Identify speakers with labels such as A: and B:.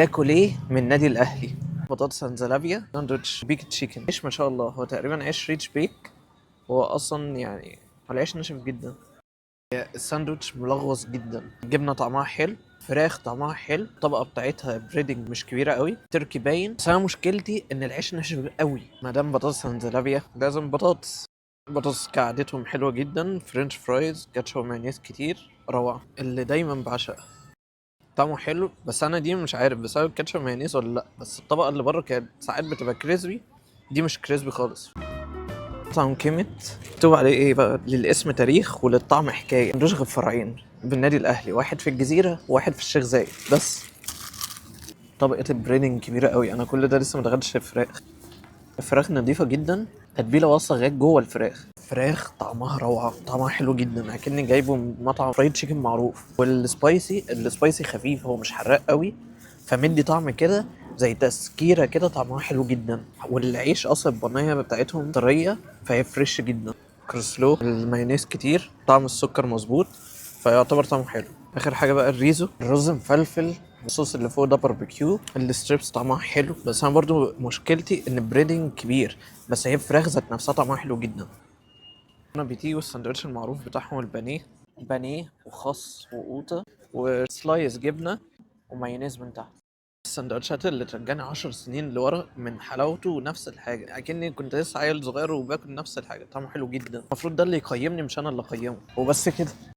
A: تاكل ايه من النادي الاهلي؟ بطاطس انزلابيا، ساندوتش بيك تشيكن. عيش ما شاء الله، هو تقريبا عيش ريتش بيك. هو اصلا يعني هو العيش ناشف جدا. الساندوتش ملغوص جدا، الجبنه طعمها حلو، فراخ طعمها حلو، الطبقه بتاعتها بريدنج مش كبيره قوي، تركي باين. بس انا مشكلتي ان العيش ناشف قوي. ما دام بطاطس انزلابيا لازم بطاطس. البطاطس قعدتهم حلوه جدا، فرنش فرايز، كاتشب مايونيز كتير، روعه اللي دايما بعشقها. طعمه حلو، بس انا دي مش عارف بسبب الكاتشب مايونيز ولا لا، بس الطبقه اللي بره كانت ساعات بتبقى كريسبي، دي مش كريسبي خالص. طعم كيمت مكتوب عليه ايه بقى؟ للاسم تاريخ وللطعم حكايه. ملوش غير فرعين بالنادي الاهلي، واحد في الجزيره وواحد في الشيخ زايد بس. طبقه البريدنج كبيره قوي، انا كل ده لسه ما دخلتش الفراخ. الفراخ نظيفه جدا، تتبيله واصله لغايه جوه الفراخ. فراخ طعمها روعه، طعمها حلو جدا، اكني جايبه من مطعم فرايد تشيكن معروف. السبايسي خفيف، هو مش حراق قوي، فمدي طعم كده زي تسكيره كده، طعمها حلو جدا. والعيش اصلا البنيه بتاعتهم طريه، فهي فريش جدا. كروسلو المايونيز كتير، طعم السكر مظبوط، فيعتبر طعمه حلو. اخر حاجه بقى الريزو، الرز مفلفل، الصوص اللي فوق ده باربيكيو، الستريبس طعمها حلو. بس انا برضو مشكلتي ان البريدنج كبير، بس هي الفراخ ذات نفسها طعمها حلو جدا. انا بيتي والساندوتش المعروف بتاعهم البانيه، بانيه وخس وقوطه وسلايس جبنه ومايونيز من تحت. السندوتشات اللي ترجعني 10 سنين لورا من حلاوته، نفس الحاجة أكني كنت لسه عيل صغير وباكل نفس الحاجة، طعمه حلو جدا. المفروض ده اللي يقيمني مش أنا اللي أقيمه، وبس كده.